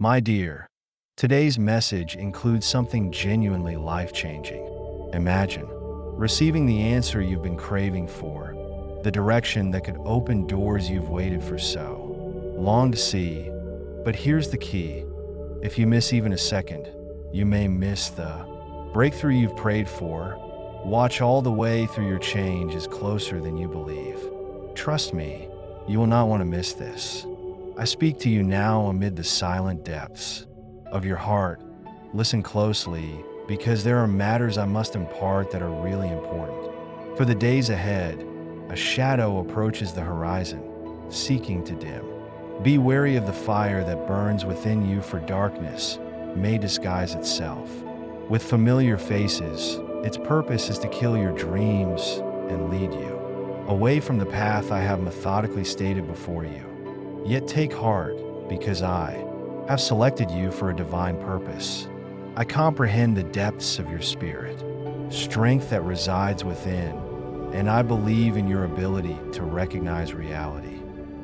My dear, today's message includes something genuinely life-changing. Imagine receiving the answer you've been craving for, the direction that could open doors you've waited for so long to see. But here's the key. If you miss even a second, you may miss the breakthrough you've prayed for. Watch, all the way through, your change is closer than you believe. Trust me, you will not want to miss this. I speak to you now amid the silent depths of your heart. Listen closely, because there are matters I must impart that are really important. For the days ahead, a shadow approaches the horizon, seeking to dim. Be wary of the fire that burns within you, for darkness may disguise itself with familiar faces. Its purpose is to kill your dreams and lead you away from the path I have methodically stated before you. Yet take heart, because I have selected you for a divine purpose. I comprehend the depths of your spirit, strength that resides within, and I believe in your ability to recognize reality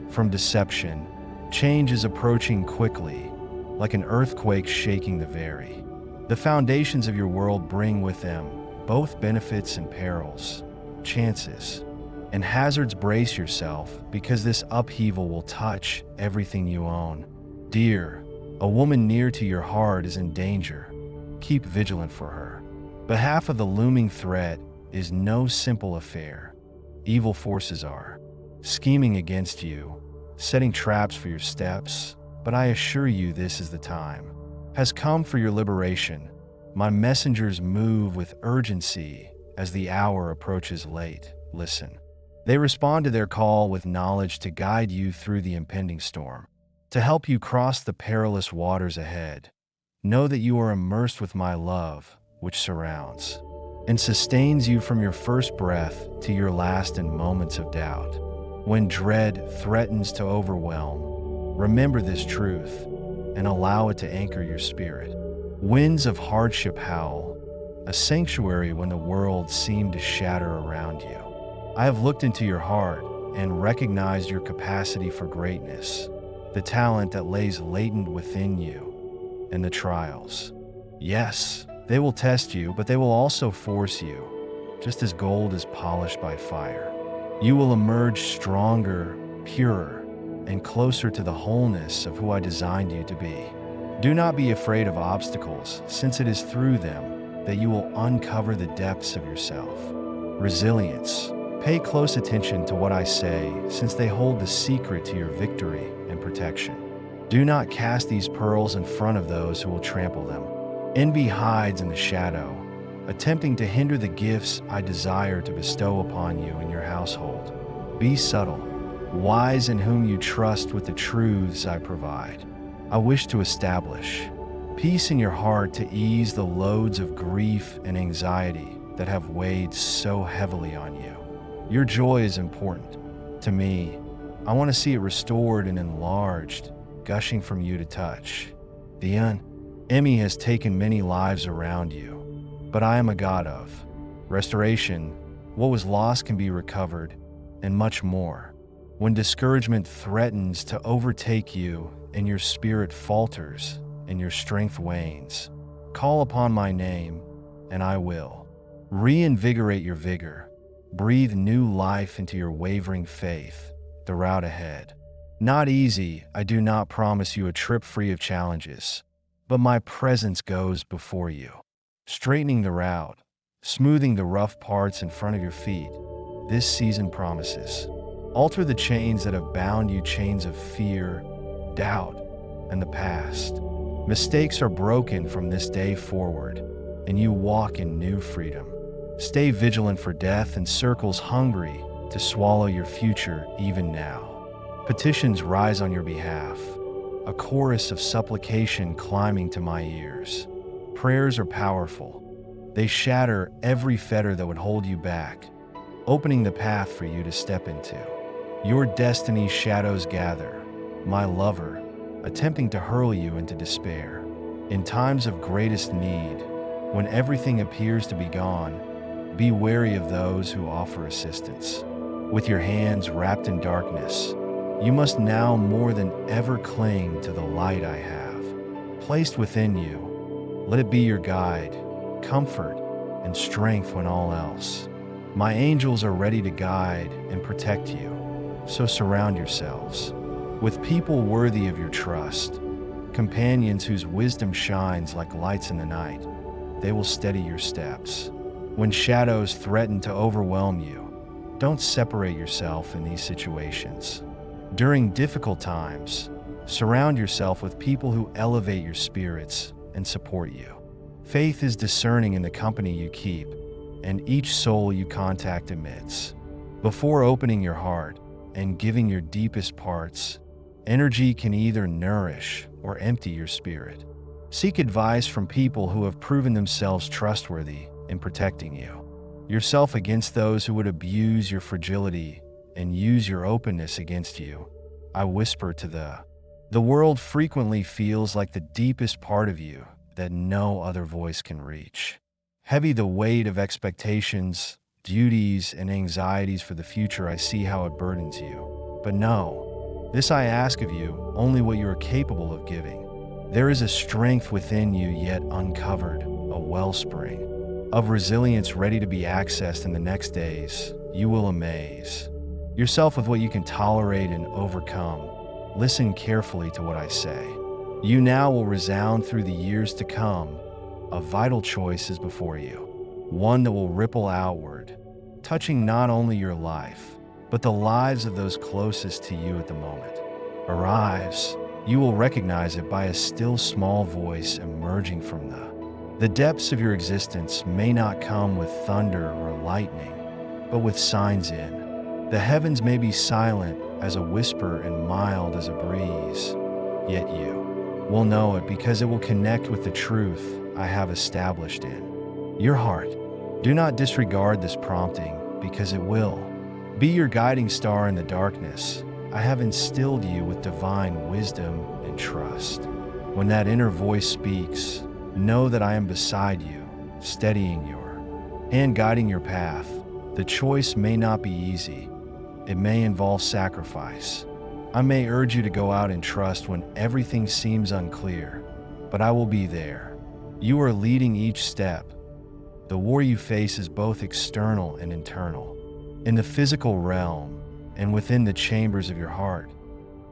from deception. Change is approaching quickly, like an earthquake shaking the foundations of your world. Bring with them both benefits and perils, chances and hazards. Brace yourself, because this upheaval will touch everything you own. Dear, a woman near to your heart is in danger. Keep vigilant for her. Behalf of the looming threat is no simple affair. Evil forces are scheming against you, setting traps for your steps. But I assure you, this is the time has come for your liberation. My messengers move with urgency as the hour approaches late. Listen. They respond to their call with knowledge to guide you through the impending storm, to help you cross the perilous waters ahead. Know that you are immersed with my love, which surrounds and sustains you from your first breath to your last in moments of doubt. When dread threatens to overwhelm, remember this truth and allow it to anchor your spirit. Winds of hardship howl, a sanctuary when the world seemed to shatter around you. I have looked into your heart and recognized your capacity for greatness, the talent that lays latent within you, and the trials. Yes, they will test you, but they will also force you. Just as gold is polished by fire, you will emerge stronger, purer, and closer to the wholeness of who I designed you to be. Do not be afraid of obstacles, since it is through them that you will uncover the depths of yourself. Resilience. Pay close attention to what I say, since they hold the secret to your victory and protection. Do not cast these pearls in front of those who will trample them. Envy hides in the shadow, attempting to hinder the gifts I desire to bestow upon you and your household. Be subtle, wise in whom you trust with the truths I provide. I wish to establish peace in your heart to ease the loads of grief and anxiety that have weighed so heavily on you. Your joy is important to me. I want to see it restored and enlarged, gushing from you to touch. The enemy has taken many lives around you, but I am a God of restoration. What was lost can be recovered, and much more. When discouragement threatens to overtake you and your spirit falters and your strength wanes, call upon my name, and I will reinvigorate your vigor. Breathe new life into your wavering faith. The route ahead, not easy. I do not promise you a trip free of challenges, but my presence goes before you, straightening the route, smoothing the rough parts in front of your feet. This season promises alter the chains that have bound you, chains of fear, doubt, and the past. Mistakes are broken from this day forward, and you walk in new freedom. Stay vigilant for death and circles hungry to swallow your future even now. Petitions rise on your behalf, a chorus of supplication climbing to my ears. Prayers are powerful. They shatter every fetter that would hold you back, opening the path for you to step into. Your destiny's shadows gather, my lover, attempting to hurl you into despair. In times of greatest need, when everything appears to be gone, be wary of those who offer assistance. With your hands wrapped in darkness, you must now more than ever cling to the light I have. placed within you. Let it be your guide, comfort, and strength when all else. My angels are ready to guide and protect you, so surround yourselves with people worthy of your trust, companions whose wisdom shines like lights in the night. They will steady your steps. When shadows threaten to overwhelm you, don't separate yourself in these situations. During difficult times, surround yourself with people who elevate your spirits and support you. Faith is discerning in the company you keep, and each soul you contact emits. Before opening your heart and giving your deepest parts, energy can either nourish or empty your spirit. Seek advice from people who have proven themselves trustworthy in protecting you. Yourself against those who would abuse your fragility and use your openness against you. I whisper to the world frequently feels like the deepest part of you that no other voice can reach. Heavy the weight of expectations, duties, and anxieties for the future, I see how it burdens you. But know, this I ask of you, only what you are capable of giving. There is a strength within you yet uncovered, a wellspring of resilience ready to be accessed in the next days. You will amaze yourself with what you can tolerate and overcome. Listen carefully to what I say. You now will resound through the years to come. A vital choice is before you, one that will ripple outward, touching not only your life, but the lives of those closest to you at the moment. Arrives, you will recognize it by a still small voice emerging from the depths of your existence. May not come with thunder or lightning, but with signs in. The heavens may be silent as a whisper and mild as a breeze, yet you will know it because it will connect with the truth I have established in your heart. Do not disregard this prompting, because it will be your guiding star in the darkness. I have instilled you with divine wisdom and trust. When that inner voice speaks, know that I am beside you, steadying your hand, guiding your path. The choice may not be easy. It may involve sacrifice. I may urge you to go out and trust when everything seems unclear, but I will be there. You are leading each step. The war you face is both external and internal. In the physical realm and within the chambers of your heart,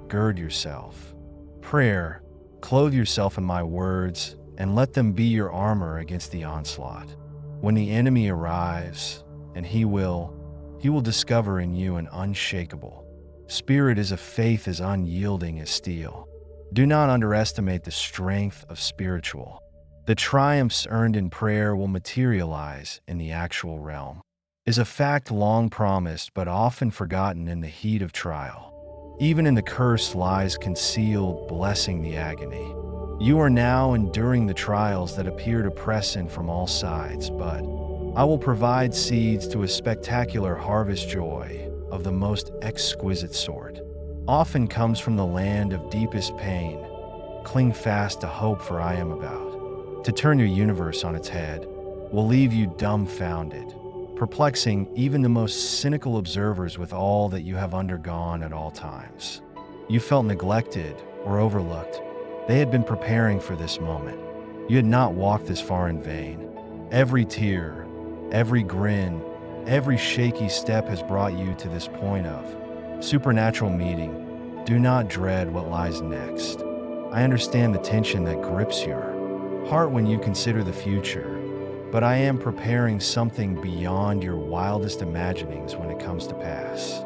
gird yourself. Prayer, clothe yourself in my words and let them be your armor against the onslaught. When the enemy arrives, and he will discover in you an unshakable spirit as a faith as unyielding as steel. Do not underestimate the strength of spiritual. The triumphs earned in prayer will materialize in the actual realm. Is a fact long promised but often forgotten in the heat of trial. Even in the curse lies concealed blessing the agony. You are now enduring the trials that appear to press in from all sides, but I will provide seeds to a spectacular harvest. Joy of the most exquisite sort often comes from the land of deepest pain. Cling fast to hope, for I am about to turn your universe on its head. Will leave you dumbfounded, perplexing even the most cynical observers with all that you have undergone at all times. You felt neglected or overlooked. They had been preparing for this moment. You had not walked this far in vain. Every tear, every grin, every shaky step has brought you to this point of supernatural meeting. Do not dread what lies next. I understand the tension that grips your heart when you consider the future, but I am preparing something beyond your wildest imaginings when it comes to pass.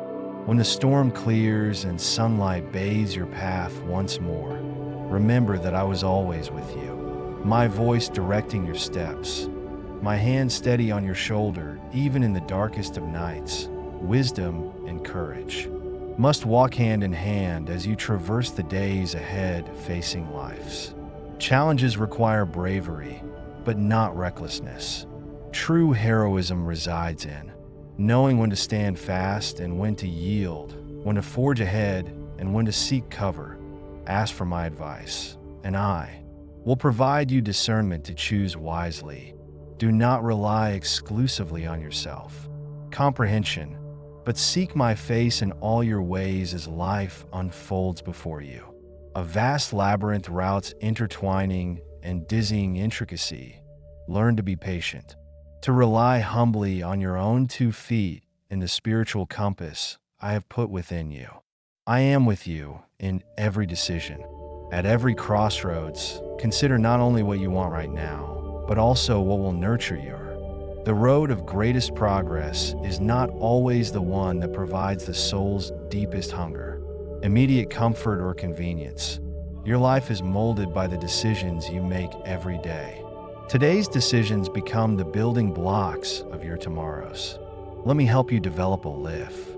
When the storm clears and sunlight bathes your path once more, remember that I was always with you, my voice directing your steps, my hand steady on your shoulder, even in the darkest of nights. Wisdom and courage must walk hand in hand as you traverse the days ahead facing life's challenges. Require bravery, but not recklessness. True heroism resides in knowing when to stand fast and when to yield, when to forge ahead and when to seek cover. Ask for my advice, and I will provide you discernment to choose wisely. Do not rely exclusively on yourself comprehension, but seek my face in all your ways as life unfolds before you. A vast labyrinth routes intertwining and dizzying intricacy. Learn to be patient, to rely humbly on your own 2 feet in the spiritual compass I have put within you. I am with you in every decision. At every crossroads, consider not only what you want right now, but also what will nurture you. The road of greatest progress is not always the one that provides the soul's deepest hunger, immediate comfort or convenience. Your life is molded by the decisions you make every day. Today's decisions become the building blocks of your tomorrows. Let me help you develop a life.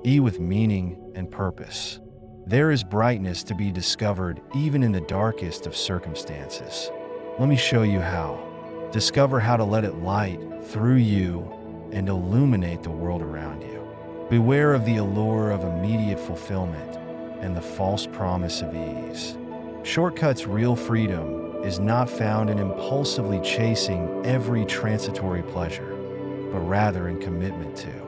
E with meaning and purpose. There is brightness to be discovered even in the darkest of circumstances. Let me show you how. Discover how to let it light through you and illuminate the world around you. Beware of the allure of immediate fulfillment and the false promise of ease. Shortcuts. Real freedom is not found in impulsively chasing every transitory pleasure, but rather in commitment to.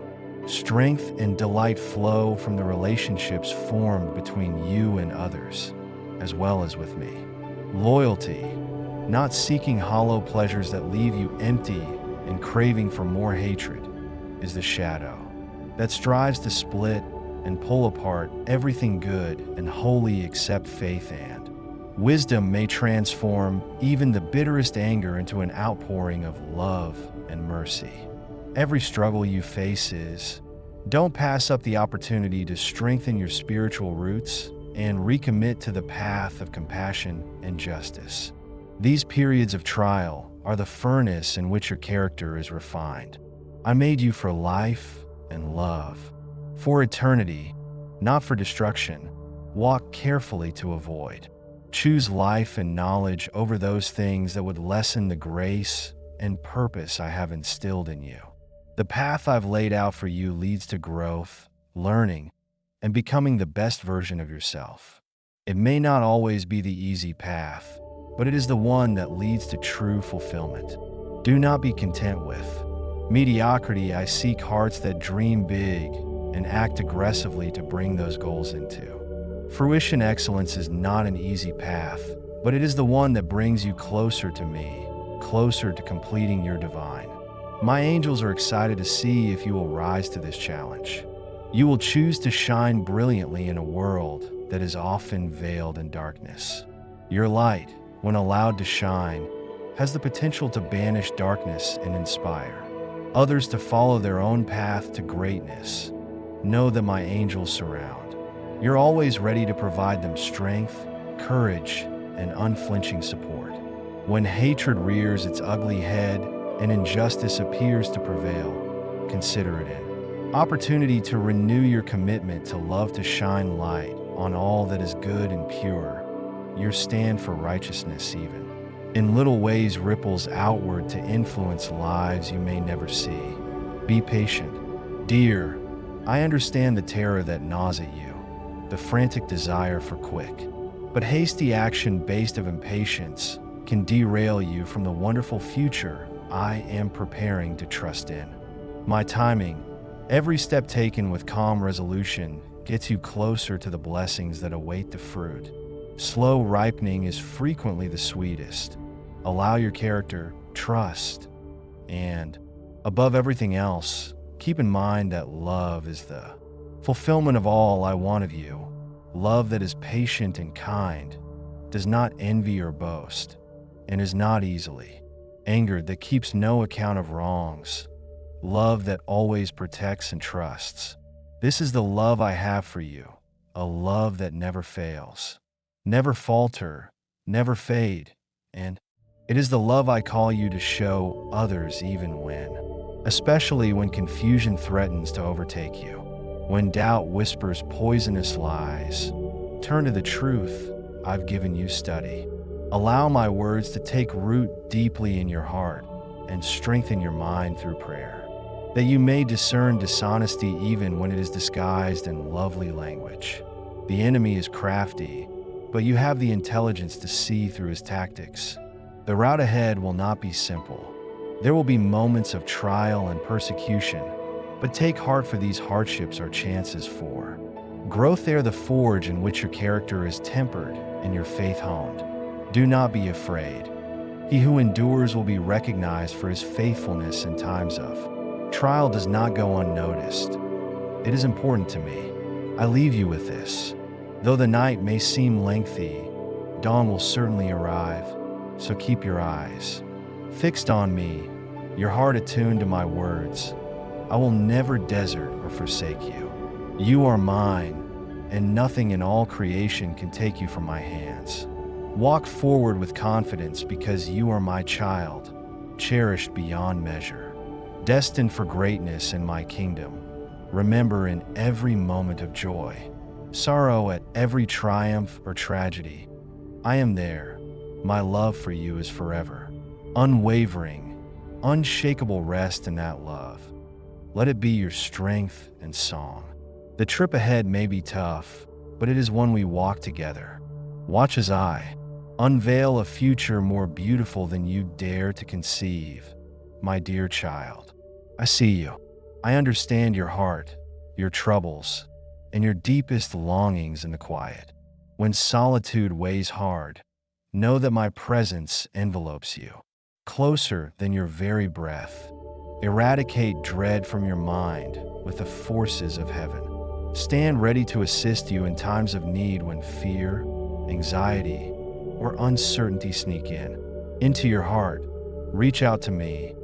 Strength and delight flow from the relationships formed between you and others, as well as with me. Loyalty, not seeking hollow pleasures that leave you empty and craving for more hatred, is the shadow that strives to split and pull apart everything good and holy except faith and wisdom may transform even the bitterest anger into an outpouring of love and mercy. Every struggle you face is. Don't pass up the opportunity to strengthen your spiritual roots and recommit to the path of compassion and justice. These periods of trial are the furnace in which your character is refined. I made you for life and love, for eternity, not for destruction. Walk carefully to avoid. Choose life and knowledge over those things that would lessen the grace and purpose I have instilled in you. The path I've laid out for you leads to growth, learning, and becoming the best version of yourself. It may not always be the easy path, but it is the one that leads to true fulfillment. Do not be content with mediocrity. I seek hearts that dream big and act aggressively to bring those goals into fruition. Excellence is not an easy path, but it is the one that brings you closer to me, closer to completing your divine. My angels are excited to see if you will rise to this challenge. You will choose to shine brilliantly in a world that is often veiled in darkness. Your light, when allowed to shine, has the potential to banish darkness and inspire others to follow their own path to greatness. Know that my angels surround. You're always ready to provide them strength, courage, and unflinching support. When hatred rears its ugly head and injustice appears to prevail, consider it an opportunity to renew your commitment to love, to shine light on all that is good and pure. Your stand for righteousness, even in little ways, ripples outward to influence lives you may never see. Be patient. Dear, I understand the terror that gnaws at you, the frantic desire for quick but hasty action based of impatience can derail you from the wonderful future I am preparing to trust in. My timing, every step taken with calm resolution, gets you closer to the blessings that await the fruit. Slow ripening is frequently the sweetest. Allow your character, trust, and, above everything else, keep in mind that love is the fulfillment of all I want of you. Love that is patient and kind, does not envy or boast, and is not easily angered, that keeps no account of wrongs. Love that always protects and trusts. This is the love I have for you, a love that never fails, never falter, never fade, and it is the love I call you to show others even when, especially when confusion threatens to overtake you. When doubt whispers poisonous lies, turn to the truth I've given you. Study. Allow my words to take root deeply in your heart and strengthen your mind through prayer, that you may discern dishonesty even when it is disguised in lovely language. The enemy is crafty, but you have the intelligence to see through his tactics. The route ahead will not be simple. There will be moments of trial and persecution, but take heart, for these hardships are chances for growth. They are the forge in which your character is tempered and your faith honed. Do not be afraid. He who endures will be recognized for his faithfulness in times of trial does not go unnoticed. It is important to me. I leave you with this. Though the night may seem lengthy, dawn will certainly arrive, so keep your eyes fixed on me, your heart attuned to my words. I will never desert or forsake you. You are mine, and nothing in all creation can take you from my hands. Walk forward with confidence because you are my child, cherished beyond measure, destined for greatness in my kingdom. Remember, in every moment of joy, sorrow at every triumph or tragedy, I am there. My love for you is forever. Unwavering, unshakable rest in that love. Let it be your strength and song. The trip ahead may be tough, but it is one we walk together. Watch as I unveil a future more beautiful than you dare to conceive. My dear child, I see you. I understand your heart, your troubles, and your deepest longings in the quiet. When solitude weighs hard, know that my presence envelopes you, closer than your very breath. Eradicate dread from your mind with the forces of heaven. Stand ready to assist you in times of need when fear, anxiety, or uncertainty sneak into your heart. Reach out to me.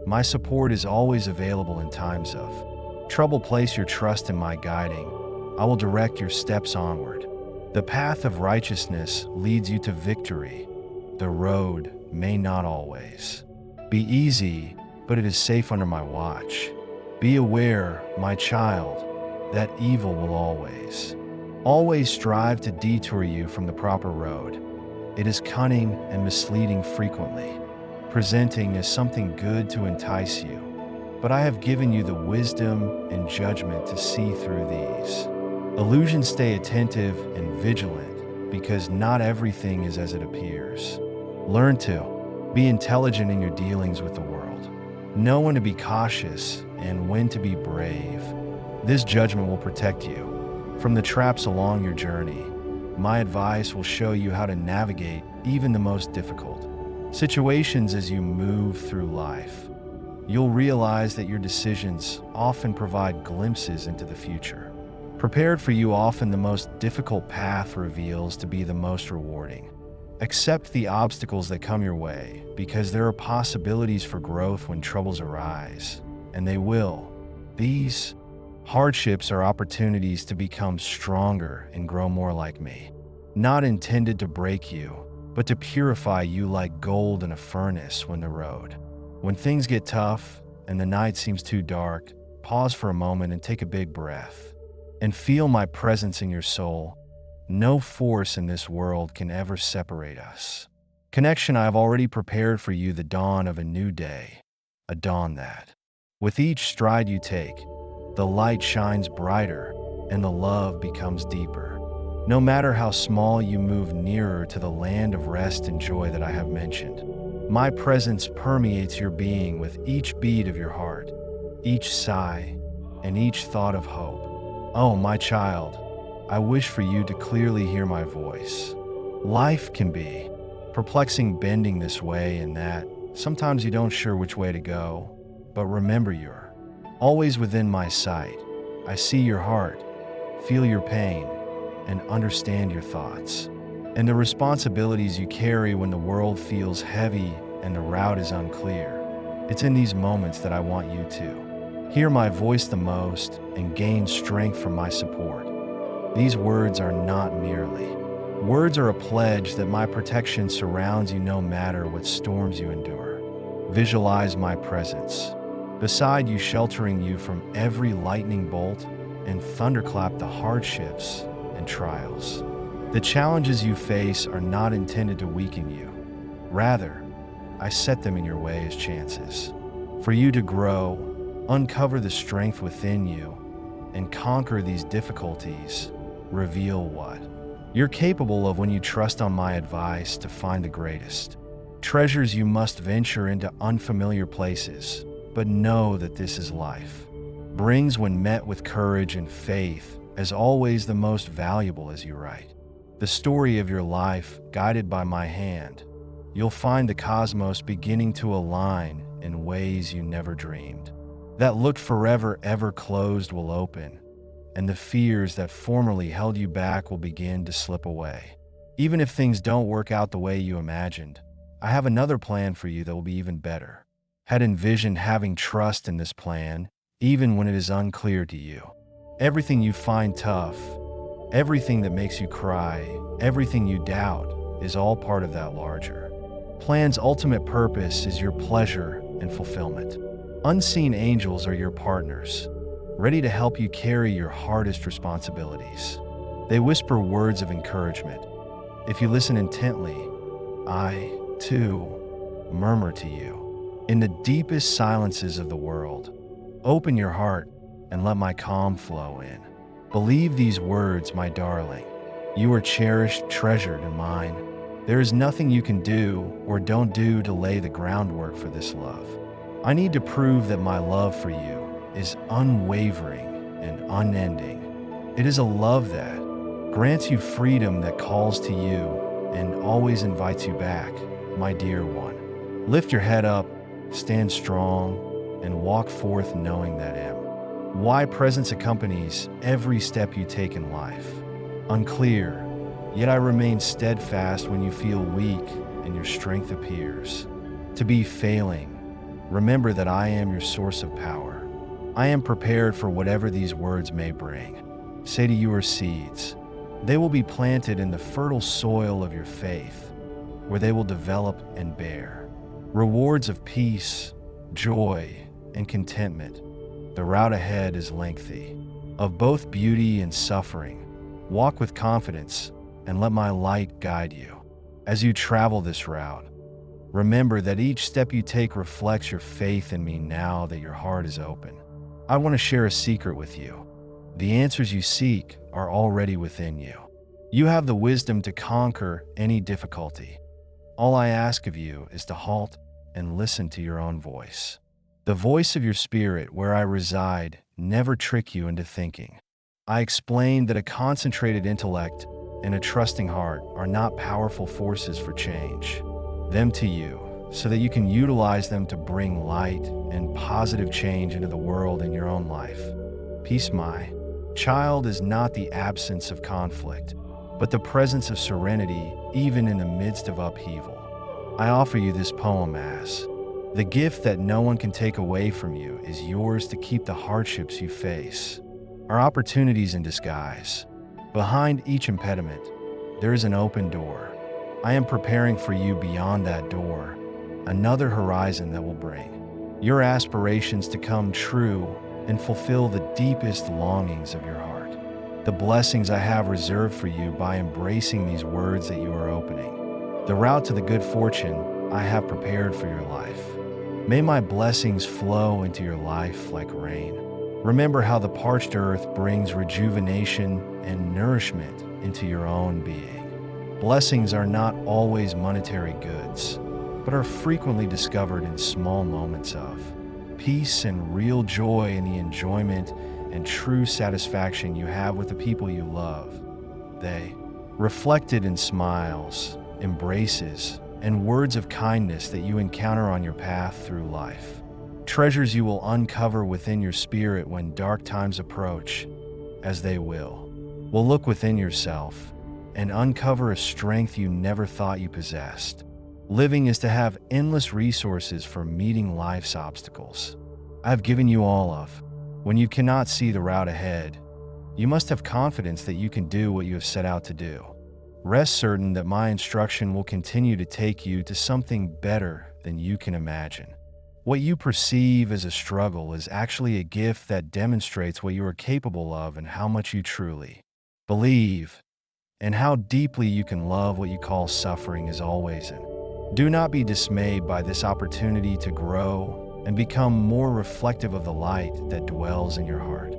My support is always available in times of trouble. Place your trust in my guiding. I will direct your steps onward. The path of righteousness leads you to victory. The road may not always be easy, but it is safe under my watch. Be aware, my child, that evil will always strive to detour you from the proper road. It is cunning and misleading, frequently presenting as something good to entice you. But I have given you the wisdom and judgment to see through these illusions. Stay attentive and vigilant, because not everything is as it appears. Learn to be intelligent in your dealings with the world. Know when to be cautious and when to be brave. This judgment will protect you from the traps along your journey. My advice will show you how to navigate even the most difficult situations as you move through life. You'll realize that your decisions often provide glimpses into the future. Prepared for you, often the most difficult path reveals to be the most rewarding. Accept the obstacles that come your way, because there are possibilities for growth when troubles arise, and they will. These hardships are opportunities to become stronger and grow more like me. Not intended to break you, but to purify you like gold in a furnace. When things get tough and the night seems too dark, pause for a moment and take a big breath. And feel my presence in your soul. No force in this world can ever separate us. Connection, I have already prepared for you the dawn of a new day. A dawn that, with each stride you take, the light shines brighter and the love becomes deeper. No matter how small, you move nearer to the land of rest and joy that I have mentioned. My presence permeates your being with each beat of your heart, each sigh, and each thought of hope. Oh, my child, I wish for you to clearly hear my voice. Life can be perplexing, bending this way and that. Sometimes you don't sure which way to go, but remember, you're always within my sight. I see your heart, feel your pain, and understand your thoughts, and the responsibilities you carry when the world feels heavy and the route is unclear. It's in these moments that I want you to hear my voice the most and gain strength from my support. These words are not merely words, are a pledge that my protection surrounds you no matter what storms you endure. Visualize my presence beside you, sheltering you from every lightning bolt and thunderclap. The hardships and trials, the challenges you face, are not intended to weaken you. Rather, I set them in your way as chances for you to grow, uncover the strength within you, and conquer these difficulties. Reveal what you're capable of when you trust on my advice to find the greatest treasures. You must venture into unfamiliar places, but know that this is life brings when met with courage and faith, as always the most valuable as you write. the story of your life guided by my hand, you'll find the cosmos beginning to align in ways you never dreamed. That looked forever ever closed will open, and the fears that formerly held you back will begin to slip away. Even if things don't work out the way you imagined, I have another plan for you that will be even better. Had envisioned having trust in this plan, even when it is unclear to you. Everything you find tough, everything that makes you cry, everything you doubt is all part of that larger plan's ultimate purpose is your pleasure and fulfillment. Unseen angels are your partners, ready to help you carry your hardest responsibilities. They whisper words of encouragement. If you listen intently, I, too, murmur to you. In the deepest silences of the world, open your heart and let my calm flow in. Believe these words, my darling. You are cherished, treasured, and mine. There is nothing you can do or don't do to lay the groundwork for this love. I need to prove that my love for you is unwavering and unending. It is a love that grants you freedom, that calls to you and always invites you back, my dear one. Lift your head up, stand strong, and walk forth knowing that why presence accompanies every step you take in life. Unclear, yet I remain steadfast when you feel weak and your strength appears to be failing. Remember that I am your source of power. I am prepared for whatever these words may bring. Say to your seeds, they will be planted in the fertile soil of your faith, where they will develop and bear rewards of peace, joy, and contentment. The route ahead is lengthy, of both beauty and suffering. Walk with confidence and let my light guide you. As you travel this route, remember that each step you take reflects your faith in me now that your heart is open. I want to share a secret with you. The answers you seek are already within you. You have the wisdom to conquer any difficulty. All I ask of you is to halt and listen to your own voice. The voice of your spirit, where I reside, never trick you into thinking. I explained that a concentrated intellect and a trusting heart are not powerful forces for change. Them to you, so that you can utilize them to bring light and positive change into the world and your own life. Peace, my child, is not the absence of conflict, but the presence of serenity even in the midst of upheaval. I offer you this poem as the gift that no one can take away from you is yours to keep the hardships you face are opportunities in disguise. Behind each impediment, there is an open door. I am preparing for you beyond that door, another horizon that will bring your aspirations to come true and fulfill the deepest longings of your heart. The blessings I have reserved for you by embracing these words that you are opening. The route to the good fortune I have prepared for your life. May my blessings flow into your life like rain. Remember how the parched earth brings rejuvenation and nourishment into your own being. Blessings are not always monetary goods, but are frequently discovered in small moments of peace and real joy in the enjoyment and true satisfaction you have with the people you love. They, reflected in smiles, embraces, and words of kindness that you encounter on your path through life. Treasures you will uncover within your spirit when dark times approach, as they will look within yourself and uncover a strength you never thought you possessed. Living is to have endless resources for meeting life's obstacles. I've given you all of. When you cannot see the route ahead, you must have confidence that you can do what you have set out to do. Rest certain that my instruction will continue to take you to something better than you can imagine. What you perceive as a struggle is actually a gift that demonstrates what you are capable of and how much you truly believe, and how deeply you can love what you call suffering is always in. Do not be dismayed by this opportunity to grow and become more reflective of the light that dwells in your heart.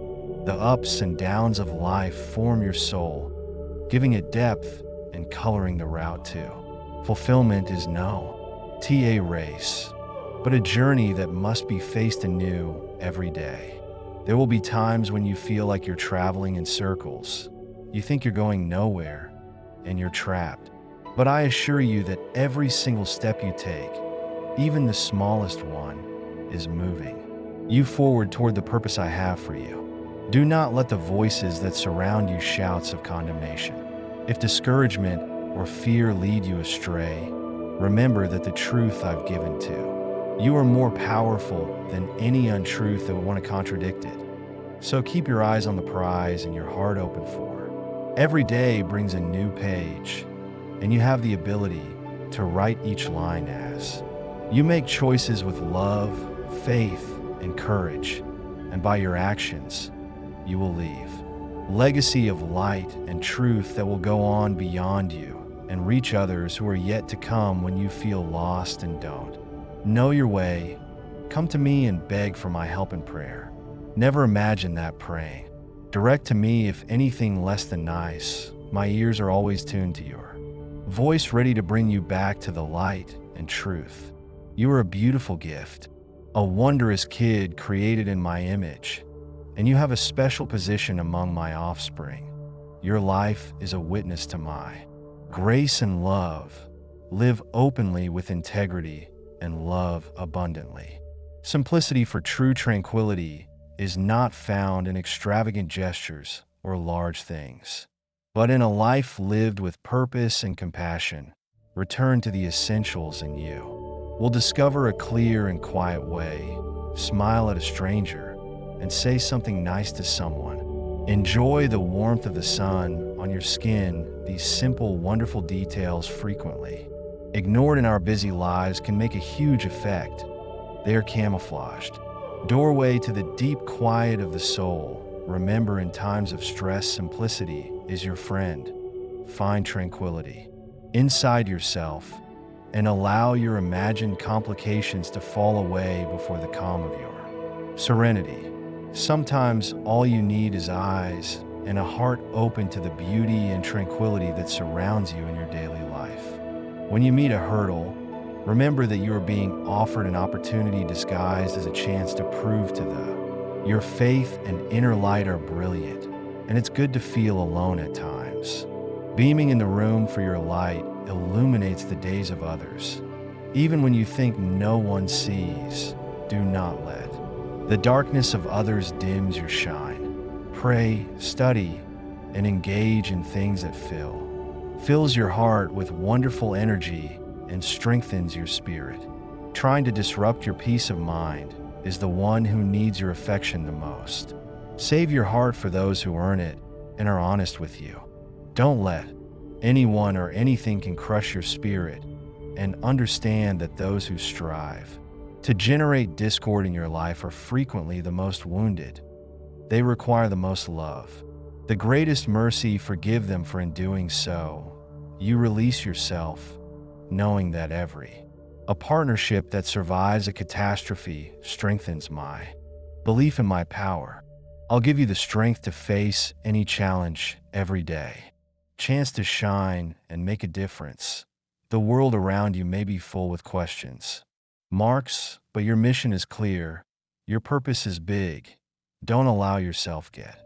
The ups and downs of life form your soul, giving it depth and coloring the route too. Fulfillment is no TA race, but a journey that must be faced anew every day. There will be times when you feel like you're traveling in circles. You think you're going nowhere, and you're trapped. But I assure you that every single step you take, even the smallest one, is moving you forward toward the purpose I have for you. Do not let the voices that surround you shouts of condemnation. If discouragement or fear lead you astray, remember that the truth I've given to you are more powerful than any untruth that would want to contradict it. So keep your eyes on the prize and your heart open for. Every day brings a new page, and you have the ability to write each line as you make choices with love, faith, and courage, and by your actions, you will leave legacy of light and truth that will go on beyond you and reach others who are yet to come when you feel lost and don't know your way. Come to me and beg for my help and prayer. Never imagine that praying direct to me if anything less than nice. My ears are always tuned to your voice, ready to bring you back to the light and truth. You are a beautiful gift, a wondrous kid created in my image, and you have a special position among my offspring. Your life is a witness to my grace and love. Live openly with integrity and love abundantly. Simplicity for true tranquility is not found in extravagant gestures or large things, but in a life lived with purpose and compassion. Return to the essentials and you will discover a clear and quiet way. Smile at a stranger and say something nice to someone. Enjoy the warmth of the sun on your skin. These simple, wonderful details, frequently ignored in our busy lives, can make a huge effect. They are camouflaged doorway to the deep quiet of the soul. Remember, in times of stress, simplicity is your friend. Find tranquility inside yourself and allow your imagined complications to fall away before the calm of your serenity. Sometimes all you need is eyes and a heart open to the beauty and tranquility that surrounds you in your daily life. When you meet a hurdle, remember that you are being offered an opportunity disguised as a chance to prove to your faith and inner light are brilliant, and it's good to feel alone at times. Beaming in the room for your light illuminates the days of others. Even when you think no one sees, do not let the darkness of others dims your shine. Pray, study, and engage in things that fills your heart with wonderful energy and strengthens your spirit. Trying to disrupt your peace of mind is the one who needs your affection the most. Save your heart for those who earn it and are honest with you. Don't let anyone or anything can crush your spirit, and understand that those who strive to generate discord in your life are frequently the most wounded. They require the most love, the greatest mercy. Forgive them, for in doing so, you release yourself, knowing that a partnership that survives a catastrophe strengthens my belief in my power. I'll give you the strength to face any challenge every day. Chance to shine and make a difference. The world around you may be full with questions, marks, but your mission is clear. Your purpose is big. Don't allow yourself get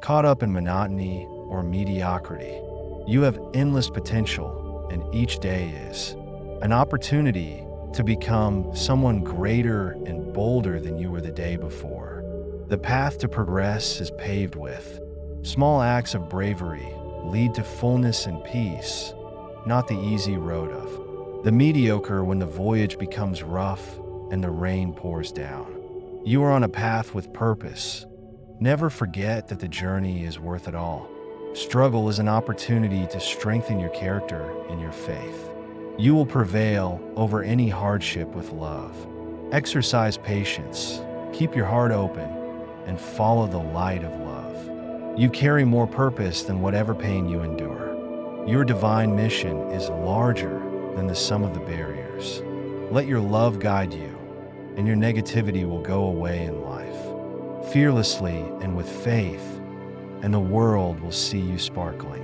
caught up in monotony or mediocrity. You have endless potential, and each day is an opportunity to become someone greater and bolder than you were the day before. The path to progress is paved with small acts of bravery. Lead to fullness and peace, not the easy road of the mediocre when the voyage becomes rough and the rain pours down. You are on a path with purpose. Never forget that the journey is worth it all. Struggle is an opportunity to strengthen your character and your faith. You will prevail over any hardship with love. Exercise patience, keep your heart open, and follow the light of love. You carry more purpose than whatever pain you endure. Your divine mission is larger than the sum of the barriers. Let your love guide you, and your negativity will go away in life, fearlessly and with faith, and the world will see you sparkling.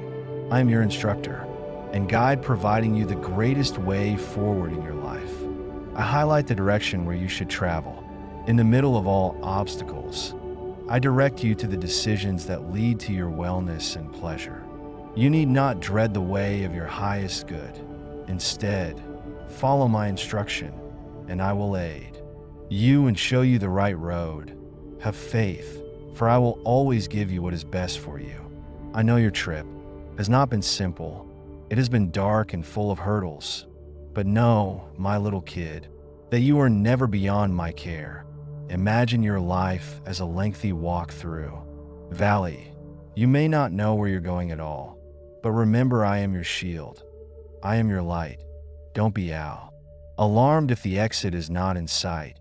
I am your instructor and guide, providing you the greatest way forward in your life. I highlight the direction where you should travel. In the middle of all obstacles, I direct you to the decisions that lead to your wellness and pleasure. You need not dread the way of your highest good. Instead, follow my instruction, and I will aid you and show you the right road. Have faith, for I will always give you what is best for you. I know your trip has not been simple. It has been dark and full of hurdles. But know, my little kid, that you are never beyond my care. Imagine your life as a lengthy walk through valley. You may not know where you're going at all, but remember I am your shield. I am your light. Don't be alarmed if the exit is not in sight.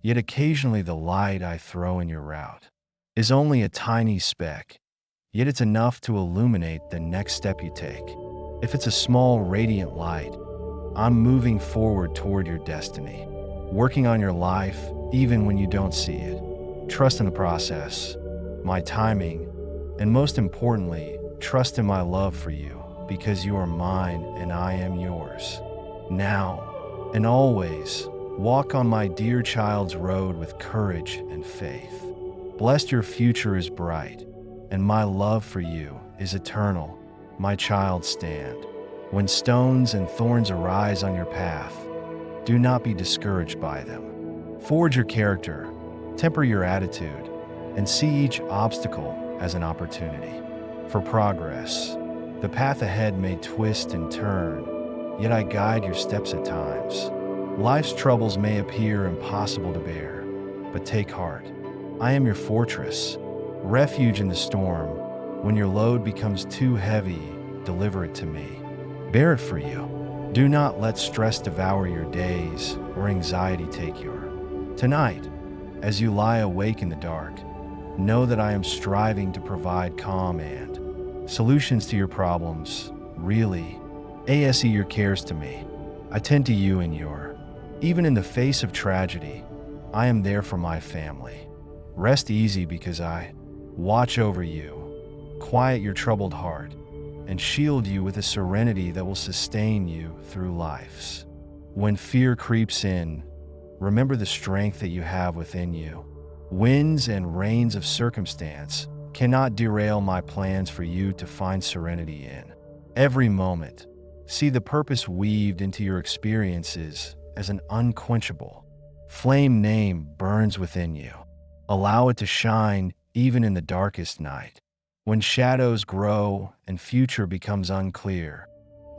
Yet occasionally the light I throw in your route is only a tiny speck, yet it's enough to illuminate the next step you take. If it's a small, radiant light, I'm moving forward toward your destiny, working on your life even when you don't see it. Trust in the process, my timing, and most importantly, trust in my love for you, because you are mine and I am yours. Now and always, walk on my dear child's road with courage and faith. Blessed your future is bright, and my love for you is eternal. My child, stand. When stones and thorns arise on your path, do not be discouraged by them. Forge your character, temper your attitude, and see each obstacle as an opportunity for progress. The path ahead may twist and turn, yet I guide your steps at times. Life's troubles may appear impossible to bear, but take heart. I am your fortress, refuge in the storm. When your load becomes too heavy, deliver it to me. Bear it for you. Do not let stress devour your days or anxiety take your tonight. As you lie awake in the dark, know that I am striving to provide calm and solutions to your problems. Really, ASE your cares to me. I tend to you in your, even in the face of tragedy, I am there for my family. Rest easy because I watch over you, quiet your troubled heart, and shield you with a serenity that will sustain you through life's. When fear creeps in, remember the strength that you have within you. Winds and rains of circumstance cannot derail my plans for you to find serenity in every moment. See the purpose weaved into your experiences as an unquenchable flame name burns within you. Allow it to shine even in the darkest night. When shadows grow and future becomes unclear,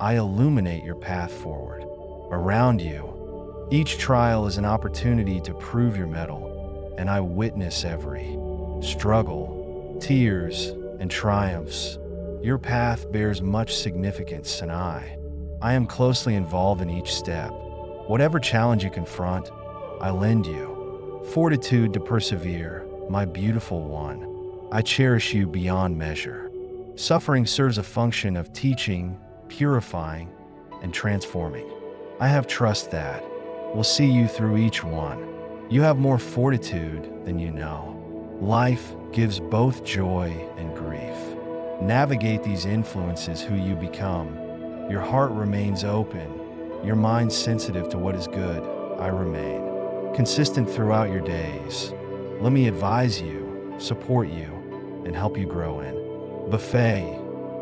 I illuminate your path forward. Around you, each trial is an opportunity to prove your mettle, and I witness every struggle, tears, and triumphs. Your path bears much significance, and I am closely involved in each step. Whatever challenge you confront, I lend you fortitude to persevere, my beautiful one. I cherish you beyond measure. Suffering serves a function of teaching, purifying, and transforming. I have trust that will see you through each one. You have more fortitude than you know. Life gives both joy and grief. Navigate these influences who you become. Your heart remains open, your mind sensitive to what is good. I remain consistent throughout your days. Let me advise you, support you, and help you grow in. Buffet,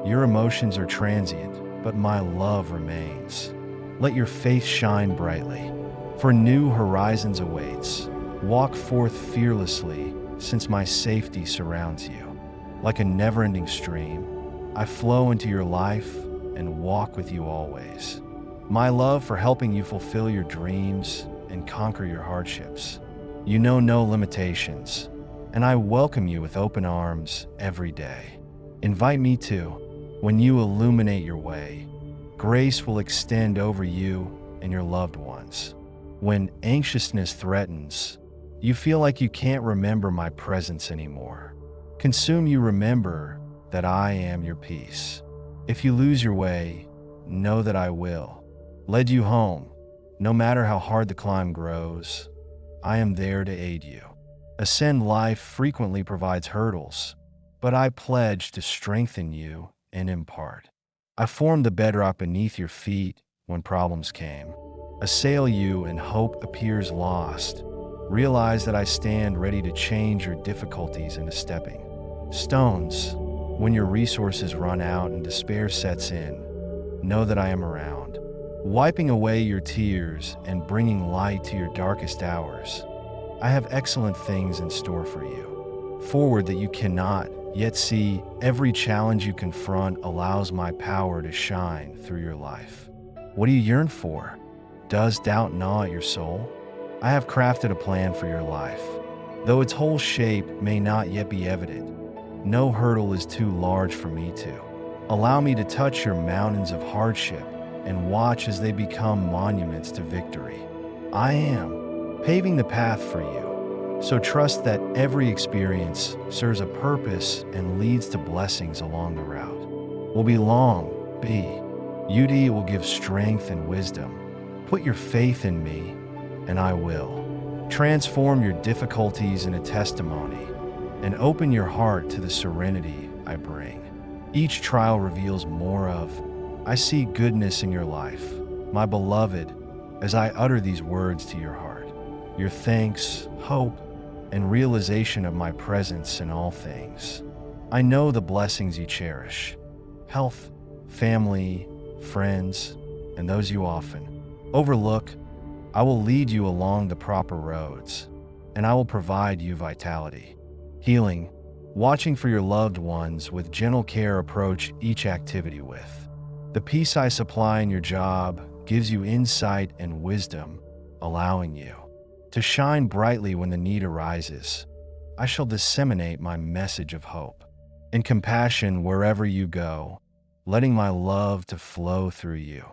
your emotions are transient, but my love remains. Let your faith shine brightly, for new horizons awaits. Walk forth fearlessly, since my safety surrounds you. Like a never-ending stream, I flow into your life and walk with you always. My love for helping you fulfill your dreams and conquer your hardships. You know no limitations, and I welcome you with open arms every day. Invite me too. When you illuminate your way, grace will extend over you and your loved ones. When anxiousness threatens, you feel like you can't remember my presence anymore. Consume you remember that I am your peace. If you lose your way, know that I will lead you home. No matter how hard the climb grows, I am there to aid you. Ascend life frequently provides hurdles, but I pledge to strengthen you and impart. I formed the bedrock beneath your feet when problems came. Assail you and hope appears lost. Realize that I stand ready to change your difficulties into stepping stones. When your resources run out and despair sets in, know that I am around, wiping away your tears and bringing light to your darkest hours. I have excellent things in store for you. Forward that you cannot yet see, every challenge you confront allows my power to shine through your life. What do you yearn for? Does doubt gnaw at your soul? I have crafted a plan for your life. Though its whole shape may not yet be evident, no hurdle is too large for me to. Allow me to touch your mountains of hardship and watch as they become monuments to victory. I am paving the path for you, so trust that every experience serves a purpose and leads to blessings along the route. Will be long, beauty will give strength and wisdom. Put your faith in me, and I will. Transform your difficulties into testimony, and open your heart to the serenity I bring. Each trial reveals more of, I see goodness in your life, my beloved, as I utter these words to your heart. Your thanks, hope, and realization of my presence in all things. I know the blessings you cherish, health, family, friends, and those you often overlook. I will lead you along the proper roads, and I will provide you vitality, healing, watching for your loved ones with gentle care. Approach each activity with the peace I supply in your job gives you insight and wisdom, allowing you to shine brightly when the need arises. I shall disseminate my message of hope and compassion wherever you go, letting my love to flow through you.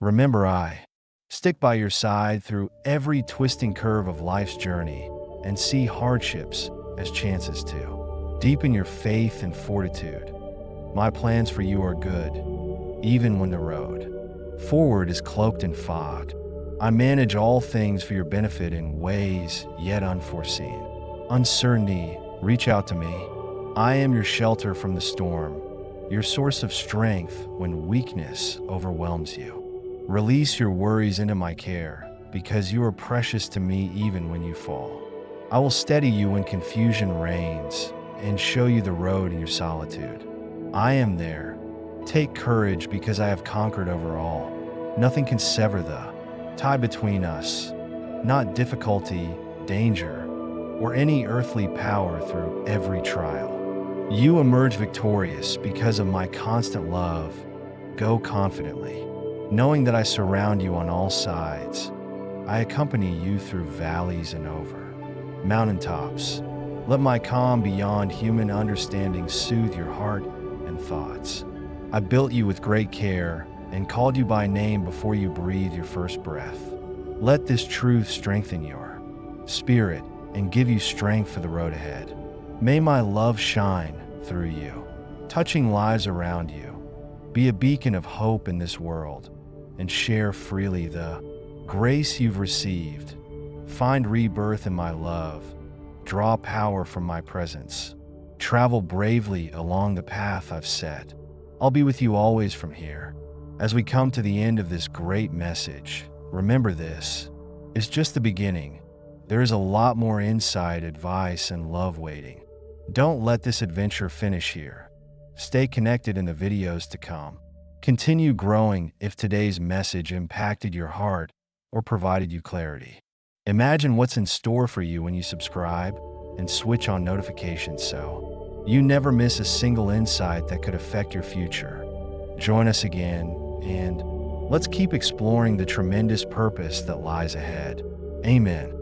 Remember, I stick by your side through every twisting curve of life's journey and see hardships as chances to deepen your faith and fortitude. My plans for you are good, even when the road forward is cloaked in fog. I manage all things for your benefit in ways yet unforeseen. Uncertainty, reach out to me. I am your shelter from the storm, your source of strength when weakness overwhelms you. Release your worries into my care, because you are precious to me even when you fall. I will steady you when confusion reigns and show you the road in your solitude. I am there. Take courage, because I have conquered over all. Nothing can sever the tie between us, not difficulty, danger, or any earthly power. Through every trial, you emerge victorious because of my constant love. Go confidently, knowing that I surround you on all sides. I accompany you through valleys and over mountaintops. Let my calm beyond human understanding soothe your heart and thoughts. I built you with great care and called you by name before you breathe your first breath. Let this truth strengthen your spirit and give you strength for the road ahead. May my love shine through you, touching lives around you. Be a beacon of hope in this world and share freely the grace you've received. Find rebirth in my love. Draw power from my presence. Travel bravely along the path I've set. I'll be with you always from here. As we come to the end of this great message, remember this is just the beginning. There is a lot more insight, advice, and love waiting. Don't let this adventure finish here. Stay connected in the videos to come. Continue growing if today's message impacted your heart or provided you clarity. Imagine what's in store for you when you subscribe and switch on notifications so you never miss a single insight that could affect your future. Join us again, and let's keep exploring the tremendous purpose that lies ahead. Amen.